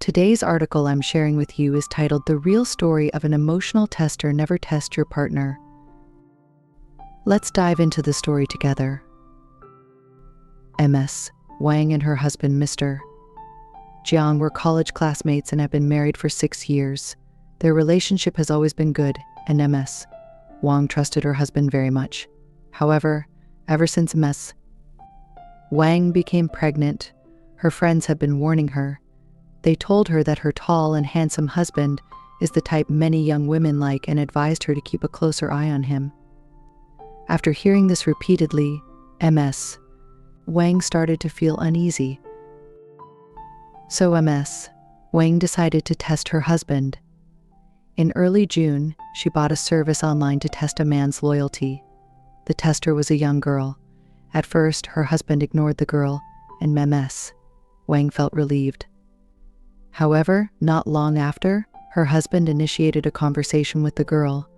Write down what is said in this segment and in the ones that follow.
Today's article I'm sharing with you is titled "The Real Story of an Emotional Tester. Never Test Your Partner." Let's dive into the story together. Ms. Wang and her husband, Mr. Jiang, were college classmates and have been married for 6 years. Their relationship has always been good, and Ms. Wang trusted her husband very much. However, ever since Ms. Wang became pregnant, her friends have been warning her. They told her that her tall and handsome husband is the type many young women like and advised her to keep a closer eye on him. After hearing this repeatedly, Ms. Wang started to feel uneasy. So Ms. Wang decided to test her husband. In early June, she bought a service online to test a man's loyalty. The tester was a young girl. At first, her husband ignored the girl, and Ms. Wang felt relieved. However, not long after, her husband initiated a conversation with the girl.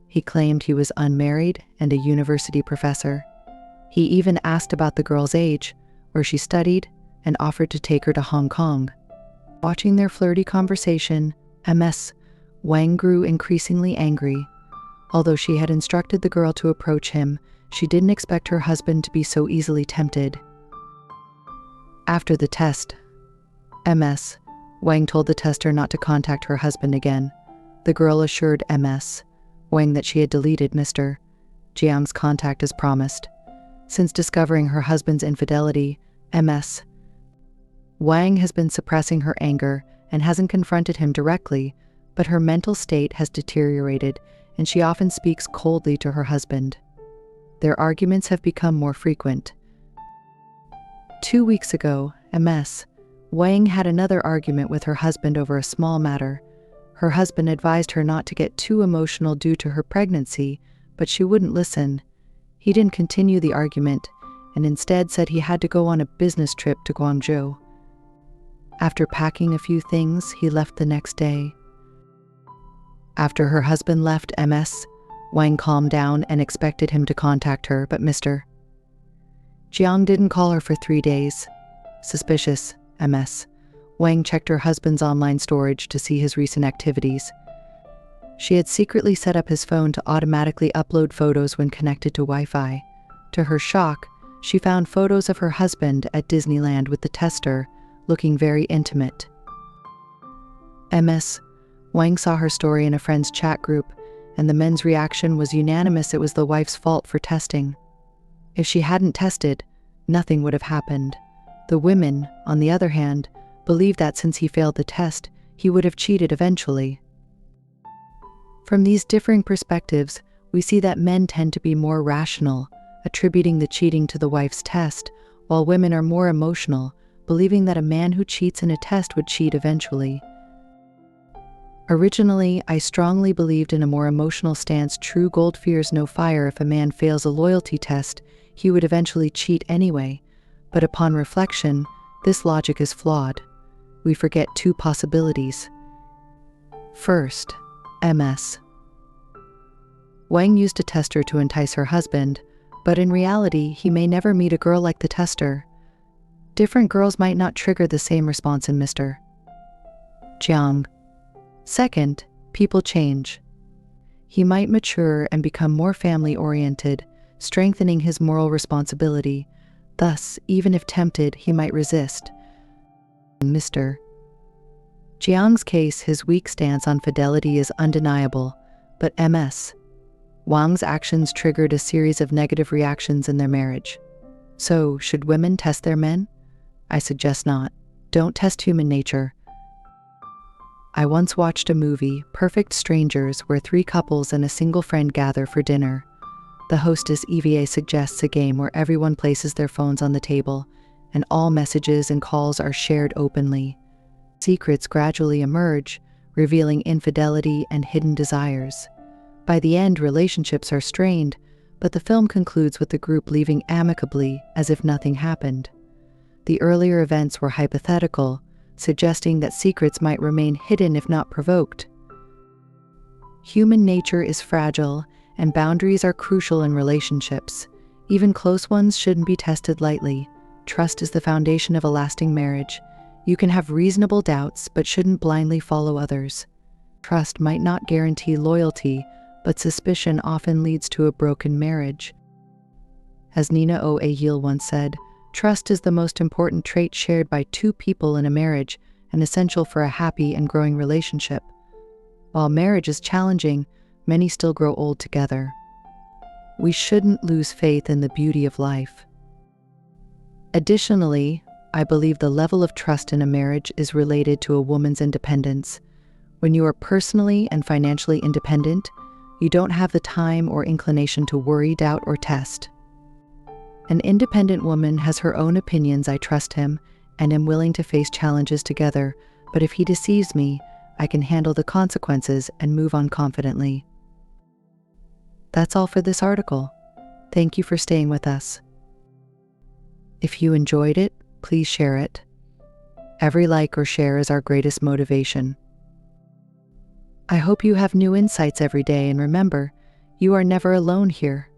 He claimed he was unmarried and a university professor. He even asked about the girl's age, where she studied, and offered to take her to Hong Kong. Watching their flirty conversation, Ms. Wang grew increasingly angry. Although she had instructed the girl to approach him, she didn't expect her husband to be so easily tempted. After the test, Ms. Wang told the tester not to contact her husband again. The girl assured Ms. Wang that she had deleted Mr. Jiang's contact as promised. Since discovering her husband's infidelity, Ms. Wang has been suppressing her anger and hasn't confronted him directly, but her mental state has deteriorated and she often speaks coldly to her husband. Their arguments have become more frequent. 2 weeks ago, Ms. Wang had another argument with her husband over a small matter. Her husband advised her not to get too emotional due to her pregnancy, but she wouldn't listen. He didn't continue the argument, and instead said he had to go on a business trip to Guangzhou. After packing a few things, he left the next day. After her husband left, Ms. Wang calmed down and expected him to contact her, but Mr. Jiang didn't call her for 3 days. Suspicious, Ms. Wang checked her husband's online storage to see his recent activities. She had secretly set up his phone to automatically upload photos when connected to Wi-Fi. To her shock, she found photos of her husband at Disneyland with the tester, looking very intimate. Ms. Wang saw her story in a friend's chat group, and the men's reaction was unanimous. It was the wife's fault for testing. If she hadn't tested, nothing would have happened. The women, on the other hand, believed that since he failed the test, he would have cheated eventually. From these differing perspectives, we see that men tend to be more rational, attributing the cheating to the wife's test, while women are more emotional, believing that a man who cheats in a test would cheat eventually. Originally, I strongly believed in a more emotional stance. True gold fears no fire. If a man fails a loyalty test, he would eventually cheat anyway. But upon reflection, this logic is flawed. We forget 2 possibilities. First, Ms. Wang used a tester to entice her husband, but in reality, he may never meet a girl like the tester. Different girls might not trigger the same response in Mr. Jiang. Second, people change. He might mature and become more family-oriented, strengthening his moral responsibility. Thus, even if tempted, he might resist. In Mr. Jiang's case, his weak stance on fidelity is undeniable, but Ms. Wang's actions triggered a series of negative reactions in their marriage. So, should women test their men? I suggest not. Don't test human nature. I once watched a movie, Perfect Strangers, where 3 couples and a single friend gather for dinner. The hostess Eva suggests a game where everyone places their phones on the table, and all messages and calls are shared openly. Secrets gradually emerge, revealing infidelity and hidden desires. By the end, relationships are strained, but the film concludes with the group leaving amicably, as if nothing happened. The earlier events were hypothetical, suggesting that secrets might remain hidden if not provoked. Human nature is fragile, and boundaries are crucial in relationships. Even close ones shouldn't be tested lightly. Trust is the foundation of a lasting marriage. You can have reasonable doubts, but shouldn't blindly follow others. Trust might not guarantee loyalty, but suspicion often leads to a broken marriage. As Nina O. Ahil once said, trust is the most important trait shared by two people in a marriage and essential for a happy and growing relationship. While marriage is challenging, many still grow old together. We shouldn't lose faith in the beauty of life. Additionally, I believe the level of trust in a marriage is related to a woman's independence. When you are personally and financially independent, you don't have the time or inclination to worry, doubt, or test. An independent woman has her own opinions. I trust him and am willing to face challenges together, but if he deceives me, I can handle the consequences and move on confidently. That's all for this article. Thank you for staying with us. If you enjoyed it, please share it. Every like or share is our greatest motivation. I hope you have new insights every day, and remember, you are never alone here.